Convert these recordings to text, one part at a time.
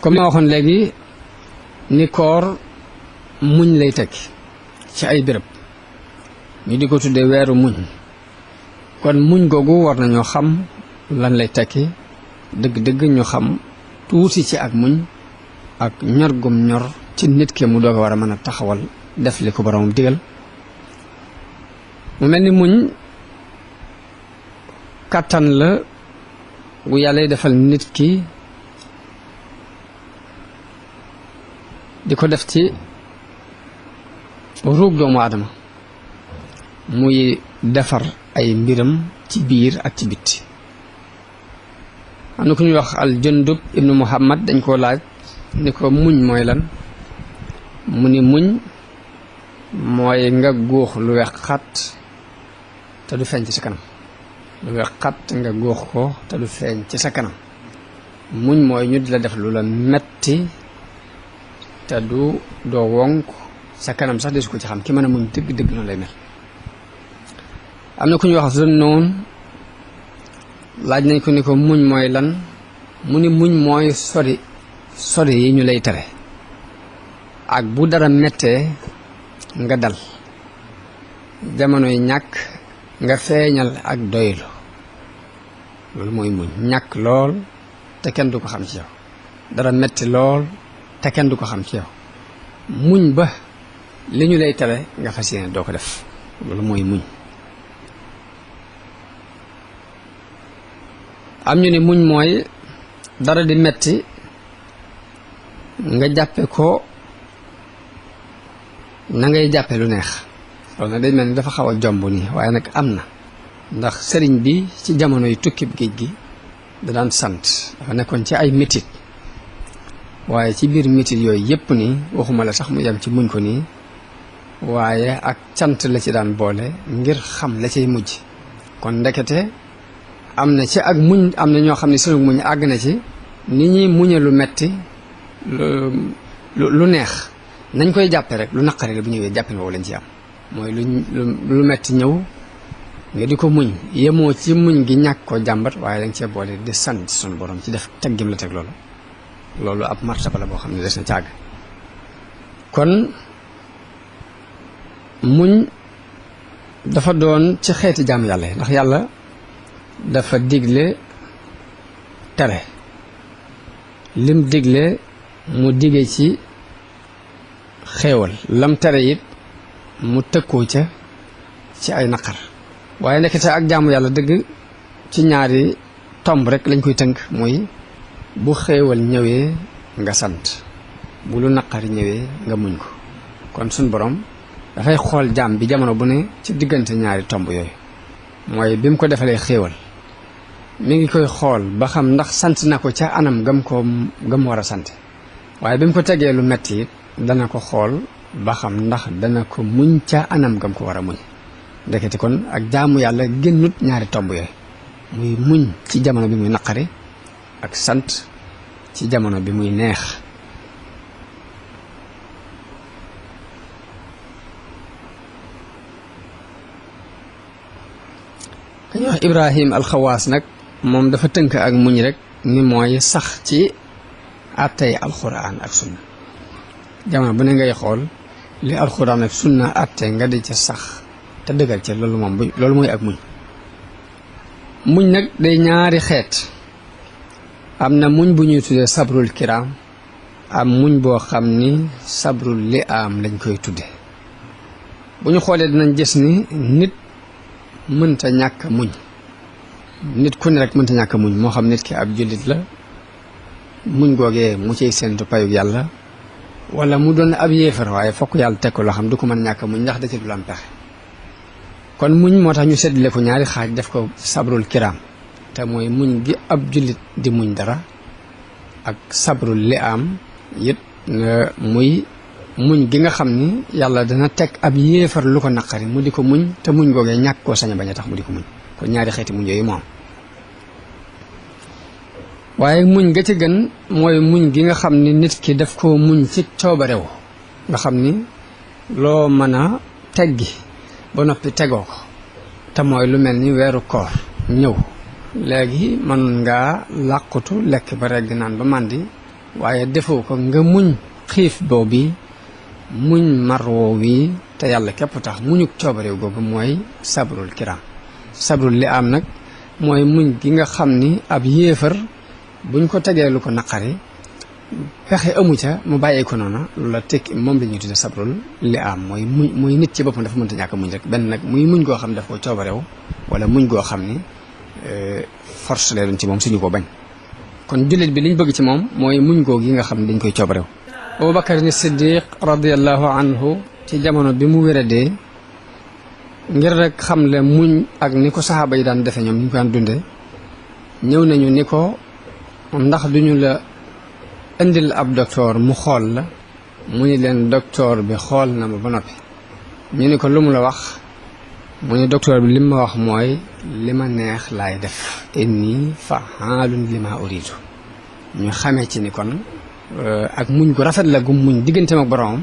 comme ma waxoon léegi ni koor muñ lay tekki ci ay béréb ñu di ko tuddee weeru muñ kon muñ googu war nañoo xam lan lay tekki dëgg-dëgg ñu xam tuuti ci ak muñ ak ñor gum ñor ci nit ki mu doog a war a mën a taxawal def li ko boroomam digal mu mel ni muñ kàttan la gu yàlla defal nit ki di ko def ci ruug doomu aadama muy defar ay mbiram ci biir ak ci bitti am na ku ñuy wax al Jundub ibnu Muhammad dañ koo laaj ni ko muñ mooy lan mu ni muñ mooy nga góox lu weex xat te du feeñ ci sa kanam lu weex xat nga góox ko te du feeñ ci sa kanam muñ mooy ñu di la def lu la metti te doo wonk sa kanam sax desu ko ci xam ki mën a muñ dëgg-dëgg noonu lay mel am na ku ñuy wax Zunnun laaj nañ ko ni ko muñ mooy lan mu ni muñ mooy sori yi ñu lay tere ak bu dara mettee nga dal jamonoy ñàkk nga feeñal ak doylu loolu mooy muñ ñàkk lool te kenn du ko xam ci yow dara metti lool te kenn du ko xam ci yow muñ ba li ñu lay tere nga fas yéene doo ko def loolu mooy muñ am ñu ne muñ mooy dara di metti nga jàppe ko na ngay jàppe lu neex loolu nag day mel ni dafa xaw a jomb nii waaye nag am na ndax sëriñ bi ci jamono yu tukkib géej gi da daan sant dafa nekkoon ci ay métit waaye ci biir métit yooyu yépp nii waxuma la sax mu yem ci muñ ko nii waaye ak cant la ci daan boole ngir xam la cay mujj kon ndekete am na ci ak muñ am na ñoo xam ne sunu muñ àgg na ci ni ñuy muñe lu metti lu neex nañ koy jàppe rek lu naqari la bu ñëwee jàppin woowu lañ ci am mooy lu metti ñëw nga di ko muñ yemoo ci muñ gi ñàkk koo jàmbat waaye dañ cee boole di sant sunu borom ci def teg gim la teg loolu ab martaba la boo xam ne des na càgg kon muñ dafa doon ci xeeti jaam yàlla yi ndax yàlla dafa digle tere lim digle mu dige ci xéewal lam tere it mu tëkkoo ca ci ay naqar waaye nekkete ak jaamu yàlla dëgg ci ñaari tomb rek lañ koy tënk muy bu xéewal ñëwee nga sant bu lu naqari ñëwee nga muñ ko kon suñ borom dafay xool jaam bi jamono bu ne ci diggante ñaari tomb yooyu mooy bi mu ko defalee xéewal mi ngi koy xool ba xam ndax sant na ko ca anam gam war a sant waaye bi mu ko tegee lu metti it dana ko xool ba xam ndax dana ko muñ ca anam gam ko war a muñ ndekete kon ak jaamu yàlla génnut ñaari tomb yooyu muy muñ ci jamono bi muy naqari ak sant ci jamono bi muy neex kañu wax Ibrahim alxawaas nag moom dafa tënk ak muñ rek ni mooy sax ci àttey alxuraan ak sunna jamono bu ne ngay xool li alxuraan ak sunna àtte nga di ca sax te dëggal ca loolu mooy ak muñ nag day ñaari xeet am na muñ bu ñuy tuddee sabrul kiram am muñ boo xam ni sabrul li am lañ koy tudde bu ñu xoolee dinañ gis ni nit mënta ñàkk muñ nit ku ne rek mënta ñàkk muñ moo xam nit ki ab jullit la muñ googee mu ciy séentu payug yàlla wala mu doon ab yéefar waaye fokk yàlla teg ko loo xam du ko mën ñàkk muñ ndax da ci du am pexe kon muñ moo tax ñu seddale ko ñaari xaaj def ko sabrul kiram te mooy muñ gi ab jullit di muñ dara ak sabrul li am it muy muñ gi nga xam ni yàlla dana teg ab yéefar lu ko naqari mu di ko muñ te muñ googee ñàkk koo sañ a bañ a tax mu di ko muñ kon ñaari xeeti muñ yooyu moom waaye muñ ga ci gën mooy muñ gi nga xam ni nit ki daf koo muñ ci coobarew nga xam ni loo mën a teggi ba noppi tegoo ko te mooy lu mel ni weeru koor ñëw léegi mën ngaa làqutu lekk ba regg naan ba màndi waaye defoo ko nga muñ xiif boobu muñ mar woo wi te yàlla képp tax muñuk coobarew googu mooy sabrul kiram. sabrul li am nag mooy muñ gi nga xam ni ab yéefar buñ ko tegee lu ko naqari pexe amu ca mu bàyyee ko noona loolu la tekki moom la ñuy tudde sabrul li am mooy muñ mooy nit ci boppam dafa mënta ñàkk muñ rek benn nag muy muñ goo xam ne daf ko coobarew wala muñ goo xam ni force lay doon ci moom suñu ko bañ. kon jullit bi liñ bëgg ci moom mooy muñ goo gi nga xam ne dañ koy coobarew. Abubakar ni Siddiq radiyallahu anhu ci jamono bi mu wéradee ngir rek xam le muñ ak ni ko saxaaba yi daan defe ñoom ni ñu ko daan dunde ñëw nañu ni ko ndax duñu la indil ab docteur mu xool la mu ni leen docteur bi xool na ma ba noppi. ñu ni ko lu mu la wax mu ni docteur bi li ma wax mooy li ma neex laay def inni fa'aalun lima uridu. ñu xamee ci ni kon ak muñ gu rafet la gu muñ digganteem ak boroomam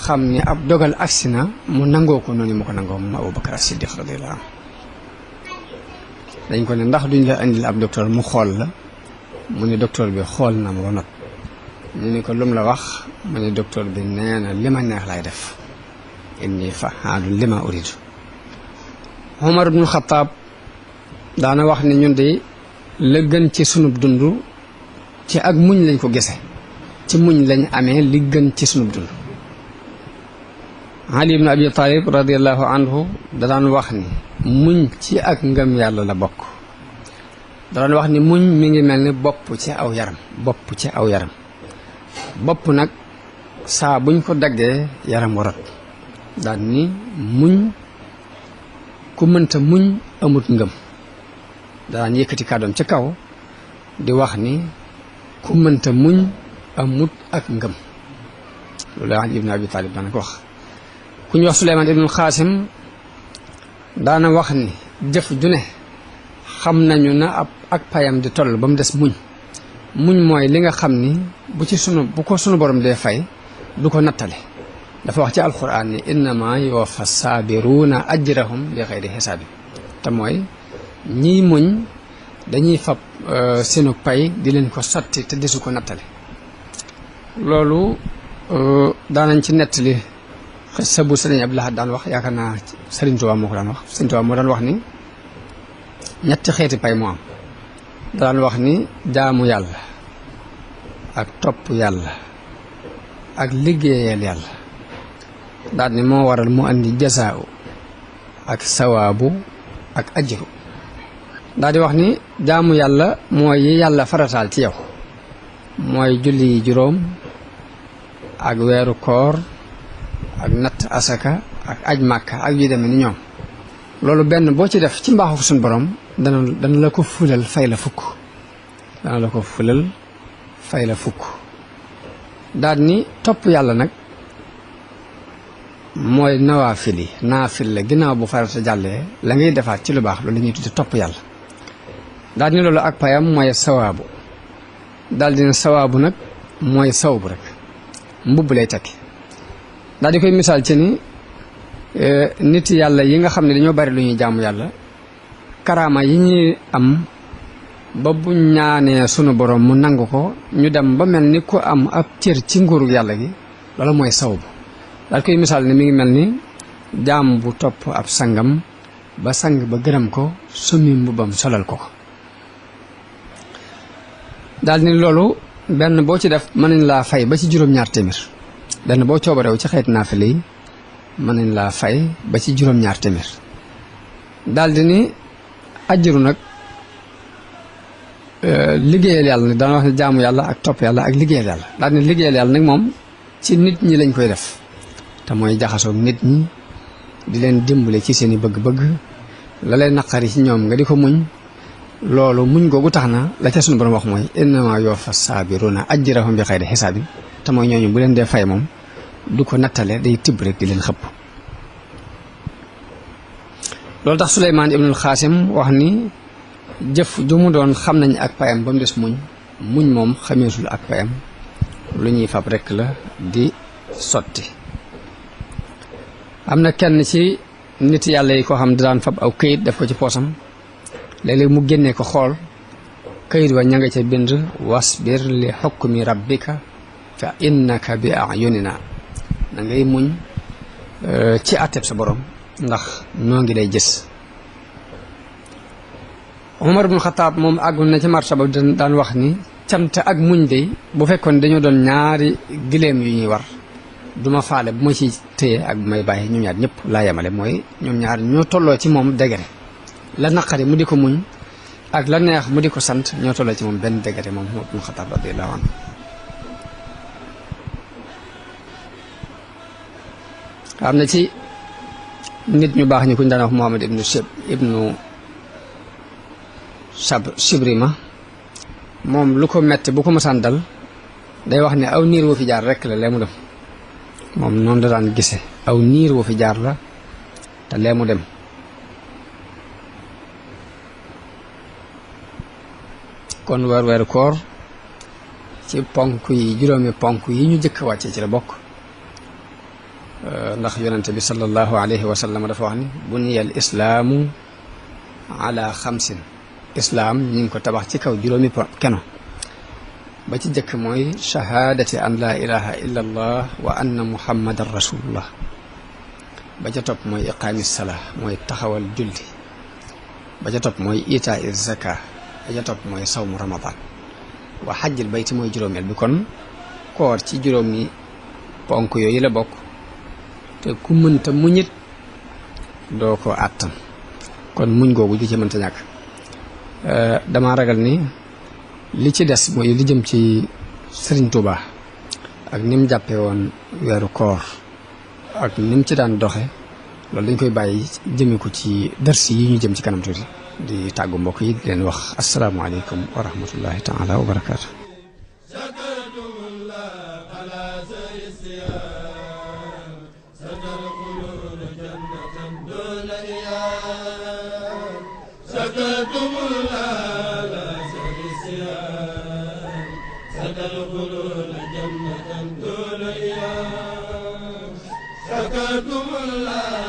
xam ni ab dogal agsi na mu nangoo ko noonu mu ko nangoo moom Abubakar as-Siddiq radiyallahu anhu. dañ ko ne ndax duñ la indil ab docteur mu xool la mu ni docteur bi xool na ma ba noppi. ñu ni ko lum la wax mu ni docteur bi nee na li ma neex laay def inni fa'aalun lima uridu. Umar ibn Xattaab daana wax ni ñun de la gën ci sunub dund ci ak muñ lañ ko gise ci muñ lañ amee li gën ci sunub dund. Ali ibn Abi Talib radiyallahu anhu da daan wax ni muñ ci ak ngëm yàlla la bokk. da daan wax ni muñ mi ngi mel ni bopp ci aw yaram bopp ci aw yaram. bopp nag saa buñ ko daggee yaram warat daal ni muñ ku mënta muñ amut ngëm. daan yëkkati kàddoom ci kaw di wax ni ku mënta muñ amut ak ngëm. loolu Ali ibn Abi Talib daana ko wax. ku ñu wax Suleymaan ibnul Xaasim daana wax ni jëf ju ne xam nañu na ak payam di toll ba mu des muñ. muñ mooy li nga xam ni bu ko sunu borom dee fay du ko nattale. dafa wax ci alquran ni innama yuwaffa saabiruuna ajrahum bi xayri xisaabi. te mooy ñiy muñ dañuy fab seenu pay di leen ko sotti te desu ko nattale. loolu daanañ ci nettali xissa bu Sëriñ Abdul Ahad daan wax yaakaar naa Sëriñ Tuubaa moo ko daan wax. Sëriñ Tuubaa moo daan wax ni ñetti xeeti pay moo am. daan wax ni jaamu yàlla ak topp yàlla ak liggéeyal yàlla daal ni moo waral mu andi jasaaw ak sawaabu ak ajru. daal di wax ni jaamu yàlla mooy yi yàlla farataal ci yow mooy julli juróom ak weeru koor ak natt asaka ak aj màkka ak yu demee ni ñoom. loolu benn boo ci def ci mbaaxu suñu borom dana la ko fulal fay la fukk. dana la ko fulal fay la fukk. daal ni topp yàlla nag mooy nawaafil yi naafil la ginnaaw bu farata jàllee la ngay defaat ci lu baax loolu la ñuy tudde topp yàlla. daal ni loolu ak payam mooy sawaabu. daal di ne sawaabu nag mooy sawbu rek mbubb lay tekki. daal di koy misaal ci ni nit yàlla yi nga xam ne dañoo bari lu ñuy jaamu yàlla karaama yi ñuy am ba bu ñaanee sunu borom mu nangu ko ñu dem ba mel ni ku am ab cër ci nguuru yàlla gi loolu mooy sawbu. daal koy misaal ne mi ngi mel ni jaam bu topp ab sangam ba sang ba gërëm ko summi mbubbam solal ko. daal ni loolu benn boo ci def mën nañ laa fay ba ci juróom-ñaar téeméer. benn boo coobarew ci xeet naafile yi mën nañ laa fay ba ci juróom-ñaar téeméer. daal di ni ajru nag liggéeyal yàlla dana wax ne jaamu yàlla ak topp yàlla ak liggéeyal yàlla. daal di ni liggéeyal yàlla nag moom ci nit ñi lañ koy def te mooy jaxasoog nit ñi di leen dimbale ci seen i bëgg-bëgg la leen naqari ci ñoom nga di ko muñ. loolu muñ googu tax na la ca sunu borom wax mooy innama yuwaffa saabiruna ajrahum bi xayri xisaabin. te mooy ñooñu bu leen dee fay moom du ko nattale day tibb rek di leen xëpp. loolu tax Suleymaan ibnul Xaasim wax ni jëf ju mu doon xam nañ ak payam ba mu des muñ moom xameesul ak payam lu ñuy fab rek la di sotti. am na kenn ci nit yàlla yi koo xam daan fab aw këyit def ko ci poosam léeg-léeg mu génnee ko xool kayit wa ña nga ca bind wasbir li xukmi rabbika fa innaka bi ayunina da ngay muñ ci àtteb sa borom ndax noo ngi lay gis. Umar ibn Xataab moom àggoon na ci martaba daan wax ni cant ak muñ de bu fekkoon dañoo doon ñaari gileem yu ñuy war duma faale bu ma ci téye ak bu may bàyyi ñoom ñaar ñëpp laa yemale mooy ñoom ñaar ñoo tolloo ci moom degré la naqari mu di ko muñ ak la neex mu di ko sant ñoo tolloo ci moom benn degré moom Umar ibn Xataab radiyallahu anhu. am na ci nit ñu baax ñu kuñ daan wax Muhammad ibnu Shibrima moom lu ko metti bu ko mësaan dal day wax ne aw niir woo fi jaar rekk la lee mu dem moom noonu da daan gise aw niir woo fi jaar la te lee mu dem. kon weeru koor ci ponk yi juróomi ponk yi ñu jëkk wàcce ci la bokk ndax yonente bi sallallahu alayhi wa sallam dafa wax ni buniyal islaamu ala xamsin islaam ñi ngi ko tabax ci kaw juróomi keno ba ci jëkk mooy shahaadati an laa ilaha illa allah wa anna muhammadan rasulullah ba ca topp mooy iqaami salaa mooy taxawal julli ba ca topp mooy itaa zaka ba ca topp mooy sawmu ramadan wa xajjil bayti mooy juróomeel bi kon koor ci juróomi ponk yooyu la bokk te ku mënta muñit doo ko àttan kon muñ googu di ci mënta ñàkk. dama ragal ni li ci des mooy li jëm ci Sëriñ Tuuba ak ni mu jàppe woon weeru koor ak ni mu ci daan doxe loolu dañ koy bàyyi jëme ko ci dërsi yi ñu jëm ci kanam tuuti di tàggu mbokk yi di leen wax asalaamaaleykum wa rahmatullahi taala wa barakaatu. شكرتم الله